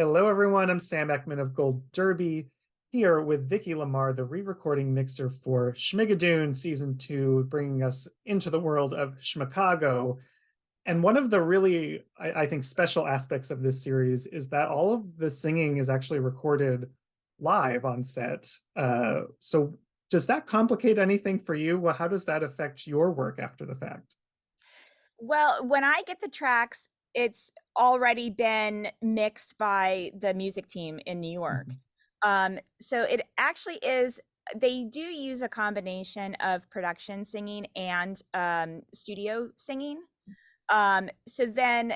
Hello, everyone. I'm Sam Eckmann of Gold Derby, here with Vicki Lemar, the re-recording mixer for Schmigadoon Season 2, bringing us into the world of Schmicago. And one of the really, I think, special aspects of this series is that all of the singing is actually recorded live on set. So does that complicate anything for you? Well, how does that affect your work after the fact? Well, when I get the tracks, it's already been mixed by the music team in New York. Mhm. So it actually is, they do use a combination of production singing and studio singing. So then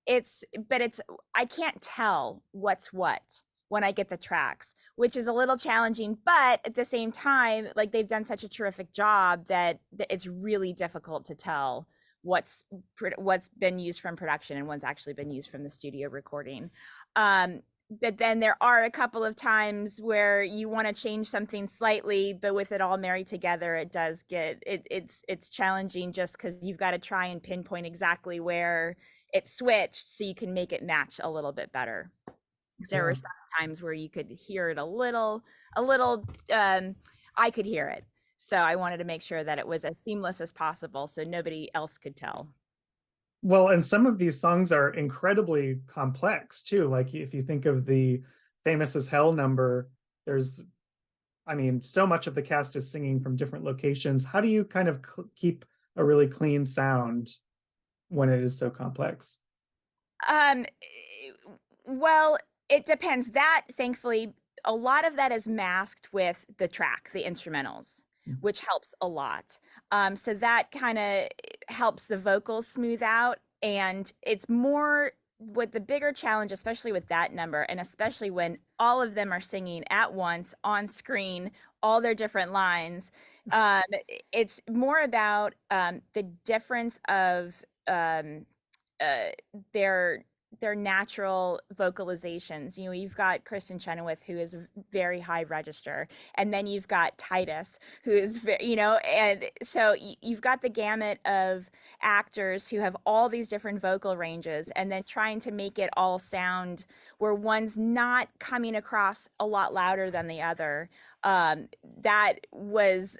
it's, I can't tell what's what when I get the tracks, which is a little challenging, but at the same time, like they've done such a terrific job that it's really difficult to tell what's what's been used from production and what's actually been used from the studio recording. Um, but then there are a couple of times where you want to change something slightly, but with it all married together, it does get it's challenging just because you've got to try and pinpoint exactly where it switched so you can make it match a little bit better. Because there Yeah. were some times where you could hear it a little. I could hear it, so I wanted to make sure that it was as seamless as possible, so nobody else could tell. Well, and some of these songs are incredibly complex too. Like if you think of the Famous as Hell number, there's, I mean, so much of the cast is singing from different locations. How do you kind of keep a really clean sound when it is so complex? Um, well, it depends. That thankfully, a lot of that is masked with the track, the instrumentals, which helps a lot. So that kind of helps the vocals smooth out, and it's more with the bigger challenge, especially with that number, and especially when all of them are singing at once on screen, all their different lines. Um, it's more about the difference of uh, their their natural vocalizations. You know, you've got Kristen Chenoweth, who is very high register, and then you've got Titus, who is very, and so you've got the gamut of actors who have all these different vocal ranges, and then trying to make it all sound where one's not coming across a lot louder than the other. That was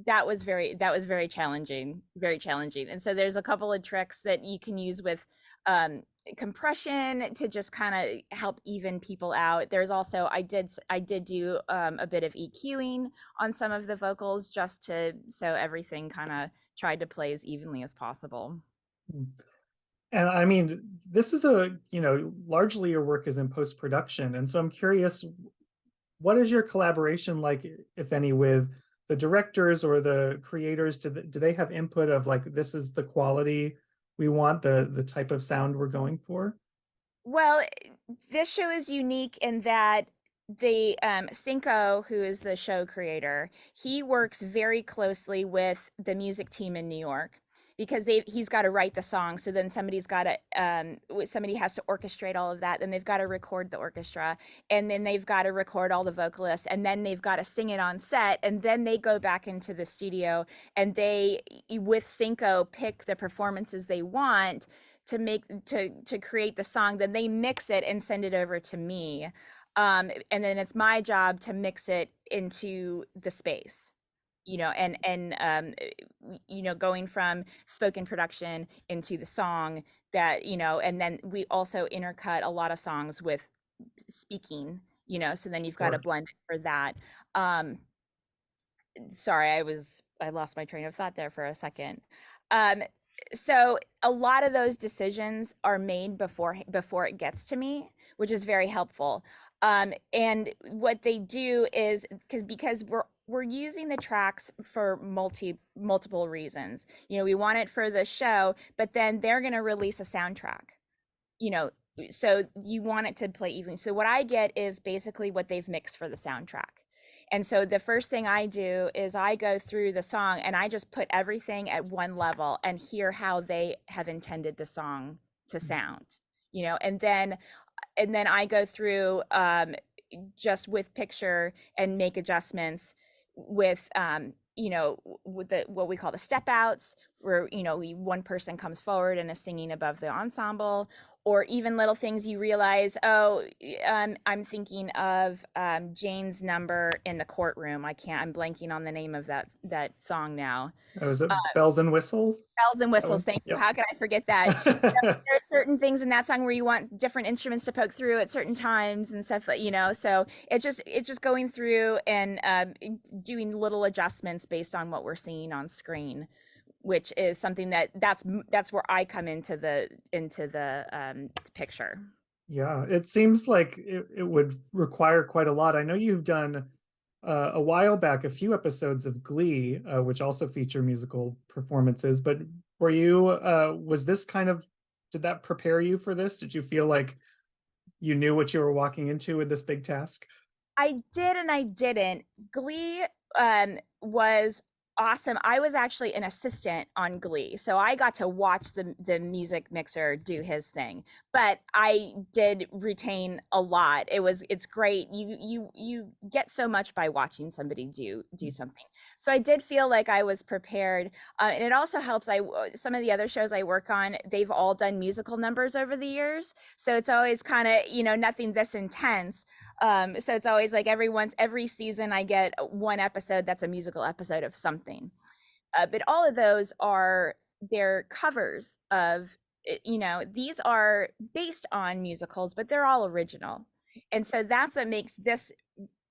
that was very challenging, very challenging. And so there's a couple of tricks that you can use with um compression to just kind of help even people out. There's also, I did do a bit of EQing on some of the vocals, just to so everything kind of tried to play as evenly as possible. And I mean, this is largely your work is in post-production. And so I'm curious, what is your collaboration like, if any, with the directors or the creators? Do they have input of like, this is the quality we want, the type of sound we're going for? Well, this show is unique in that the Cinco, who is the show creator, he works very closely with the music team in New York, because he's got to write the song. So then somebody has to orchestrate all of that. Then they've got to record the orchestra, and then they've got to record all the vocalists, and then they've got to sing it on set, and then they go back into the studio, and they, with Cinco, pick the performances they want to create the song. Then they mix it and send it over to me, and then it's my job to mix it into the space, going from spoken production into the song, and then we also intercut a lot of songs with speaking, so then you've got a Or blend for that. um Sorry, I lost my train of thought there for a second. um so a lot of those decisions are made before it gets to me, which is very helpful. And what they do is, because we're using the tracks for multiple reasons. We want it for the show, but then they're going to release a soundtrack, you know so you want it to play evenly. So what I get is basically what they've mixed for the soundtrack. And so the first thing I do is I go through the song and I just put everything at one level and hear how they have intended the song to sound. And then I go through, just with picture, and make adjustments with, with the what we call the step outs, where one person comes forward and is singing above the ensemble, or even little things you realize, oh, I'm thinking of Jane's number in the courtroom. I'm blanking on the name of that song now. Oh, is it Bells and Whistles? Bells and That whistles, one? thank you. Yep. How could I forget that? There are certain things in that song where you want different instruments to poke through at certain times and stuff so it's just going through and doing little adjustments based on what we're seeing on screen, which is something that's where I come into the picture. Yeah, it seems like it would require quite a lot. I know you've done a while back a few episodes of Glee, which also feature musical performances. But was this did that prepare you for this? Did you feel like you knew what you were walking into with this big task? I did and I didn't. Glee was awesome. I was actually an assistant on Glee, so I got to watch the music mixer do his thing. But I did retain a lot. It's great. You get so much by watching somebody do something. So I did feel like I was prepared, and it also helps. Some of the other shows I work on, they've all done musical numbers over the years, so it's always kind of nothing this intense. So it's always like every season I get one episode that's a musical episode of something. But all of those are their covers of these are based on musicals, but they're all original. And so that's what makes this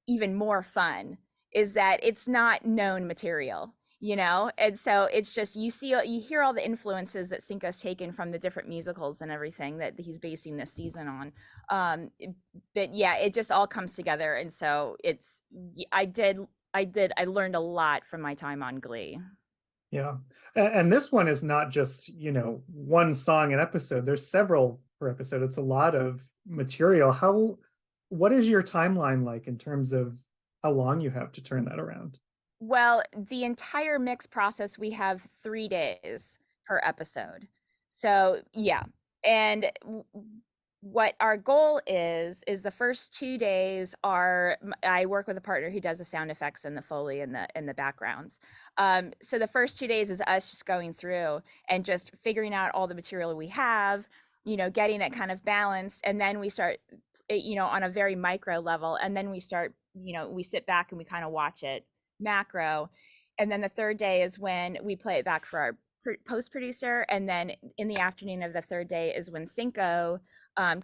even more fun, is that it's not known material, and so it's just you hear all the influences that Cinco's taken from the different musicals and everything that he's basing this season on. But yeah, it just all comes together, and so I learned a lot from my time on Glee. Yeah. And this one is not just, one song an episode. There's several per episode. It's a lot of material. What is your timeline like in terms of how long you have to turn that around? Well, the entire mix process, we have 3 days per episode. So, yeah. And what our goal is the first 2 days I work with a partner who does the sound effects and the Foley and the backgrounds. So the first 2 days is us just going through and just figuring out all the material we have, getting it kind of balanced. And then we start, on a very micro level. And then we start, we sit back and we kind of watch it macro. And then the third day is when we play it back for our post producer. And then in the afternoon of the third day is when Cinco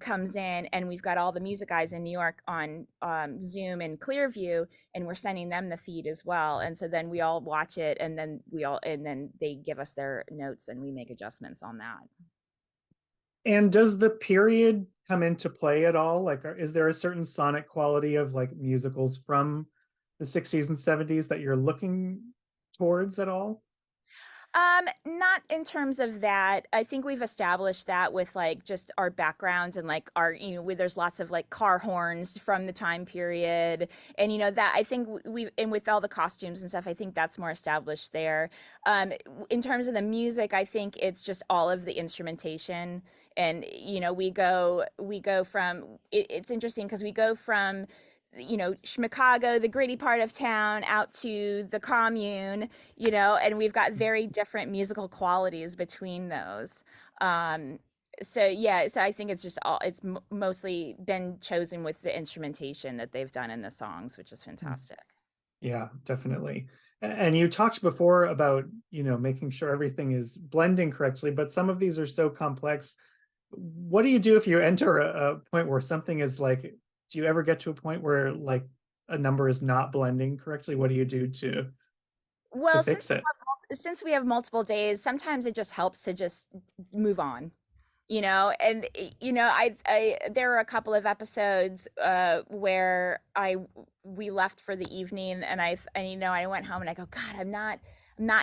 comes in, and we've got all the music guys in New York on Zoom and Clearview, and we're sending them the feed as well. And so then we all watch it, and then they give us their notes and we make adjustments on that. And does the period come into play at all? Like, is there a certain sonic quality of like musicals from the 60s and 70s that you're looking towards at all? Not in terms of that. I think we've established that with like just our backgrounds and like our, there's lots of like car horns from the time period. And that I think and with all the costumes and stuff, I think that's more established there. In terms of the music, I think it's just all of the instrumentation. And, we go from, it's interesting because we go from Chicago, the gritty part of town, out to the commune, and we've got very different musical qualities between those. So yeah, so I think it's mostly been chosen with the instrumentation that they've done in the songs, which is fantastic. Yeah, definitely. And you talked before about, making sure everything is blending correctly, but some of these are so complex. What do you do if you enter a point where something is like, do you ever get to a point where like a number is not blending correctly? What do you do to Well, fix it? since we have multiple days, sometimes it just helps to just move on. And I there are a couple of episodes where we left for the evening, and I went home and I go, God, I'm not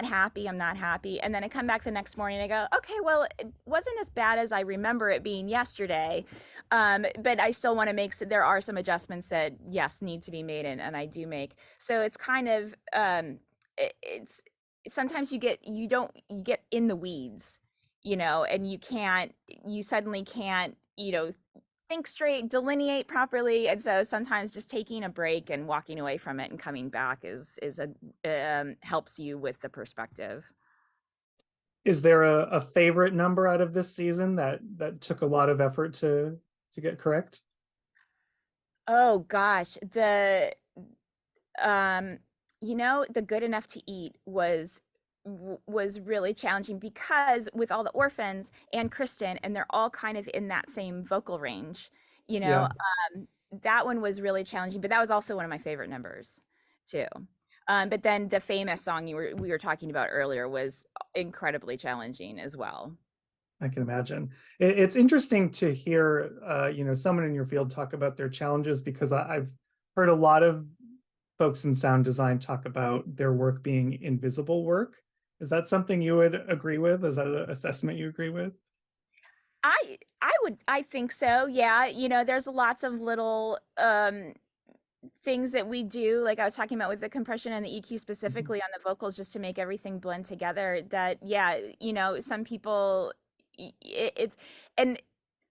happy. I'm not happy. And then I come back the next morning and I go, okay, well, it wasn't as bad as I remember it being yesterday. But I still want to there are some adjustments that, yes, need to be made, and I do make. So it's kind of, it's sometimes you get in the weeds, and you suddenly can't, think straight, delineate properly. And so sometimes just taking a break and walking away from it and coming back is helps you with the perspective. Is there a favorite number out of this season that took a lot of effort to get correct? Oh gosh, um, the Good Enough to Eat was really challenging because with all the orphans and Kristen, and they're all kind of in that same vocal range, you know, Yeah, that one was really challenging, but that was also one of my favorite numbers too. But then the famous song we were talking about earlier was incredibly challenging as well. I can imagine. It's interesting to hear, someone in your field talk about their challenges because I've heard a lot of folks in sound design talk about their work being invisible work. Is that something you would agree with? Is that an assessment you agree with? I think so. Yeah, there's lots of little things that we do, like I was talking about with the compression and the EQ Mhm. specifically on the vocals, just to make everything blend together. That, yeah, some people, it's, and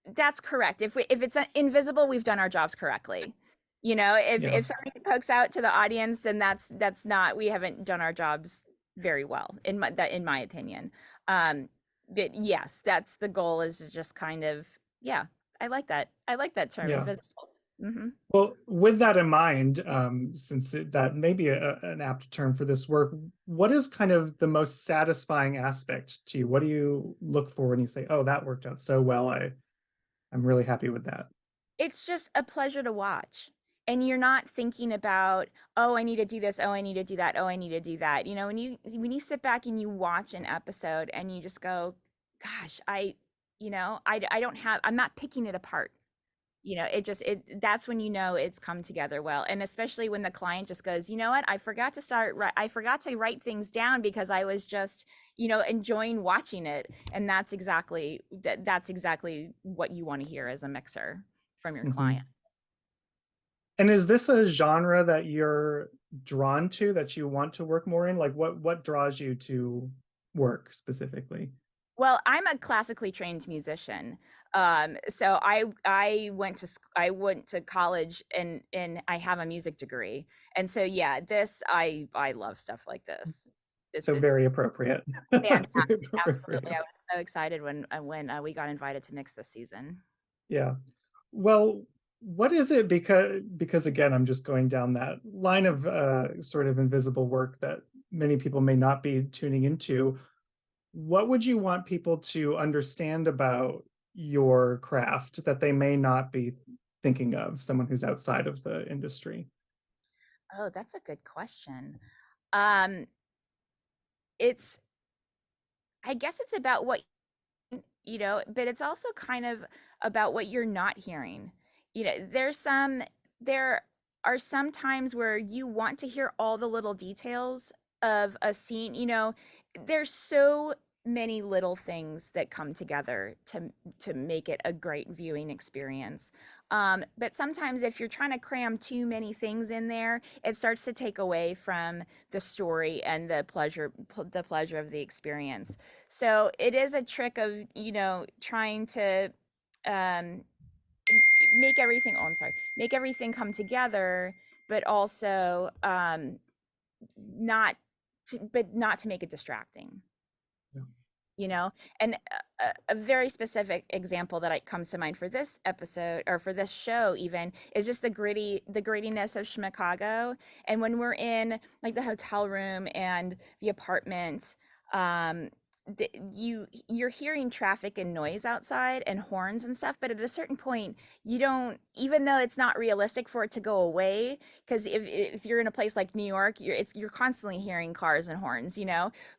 that's correct. If it's invisible, we've done our jobs correctly. Yeah, If something pokes out to the audience, then that's not, we haven't done our jobs very well in my opinion. But yes, that's the goal, is to just kind of, yeah, I like that term, yeah. invisible. Hmm. Well, with that in mind, since that may be an apt term for this work, what is kind of the most satisfying aspect to you? What do you look for when you say, "Oh, that worked out so well. I'm really happy with that." It's just a pleasure to watch. And you're not thinking about, oh, I need to do this, oh, I need to do that, oh, I need to do that. When you sit back and you watch an episode and you just go, gosh, I don't have, I'm not picking it apart. That's when it's come together well. And especially when the client just goes, you know what, I forgot to write things down because I was just, enjoying watching it. And that's exactly what you want to hear as a mixer from your client. Mhm. And is this a genre that you're drawn to, that you want to work more in? Like what draws you to work specifically? Well, I'm a classically trained musician. So I went to college, and I have a music degree. And so yeah, I love stuff like this. So It's very appropriate. Very fantastic. Absolutely. appropriate. I was so excited when we got invited to mix this season. Yeah. Well, what is it, because again, I'm just going down that line of sort of invisible work that many people may not be tuning into. What would you want people to understand about your craft that they may not be thinking of, someone who's outside of the industry? Oh, that's a good question. Um, it's I guess it's about what, but it's also kind of about what you're not hearing. There are some times where you want to hear all the little details of a scene. There's so many little things that come together to make it a great viewing experience. But sometimes if you're trying to cram too many things in there, it starts to take away from the story and the pleasure of the experience. So it is a trick of, trying to um, make everything, oh, I'm sorry, make everything come together, but also not not to make it distracting. Yeah. you know and a very specific example that comes to mind for this episode, or for this show even, is just the grittiness of Chicago. And when we're in, like, the hotel room and the apartment, um you're hearing traffic and noise outside and horns and stuff, but at a certain point, you don't, even though it's not realistic for it to go away, because if you're in a place like New York, you're constantly hearing cars and horns,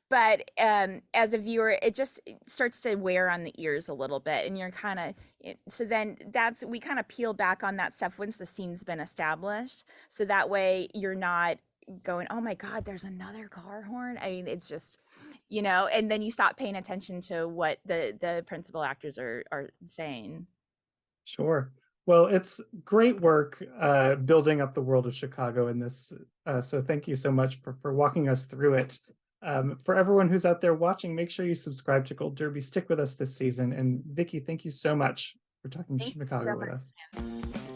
but as a viewer, it starts to wear on the ears a little bit, and you're kind of, so then that's, we kind of peel back on that stuff once the scene's been established, so that way you're not going, oh my god, there's another car horn. I mean, it's just, and then you stop paying attention to what the principal actors are saying. Sure. Well, it's great work building up the world of Chicago in this. So thank you so much for walking us through it. For everyone who's out there watching, make sure you subscribe to Gold Derby. Stick with us this season. And Vicki, thank you so much for talking Thank you so Chicago with us. much, Sam.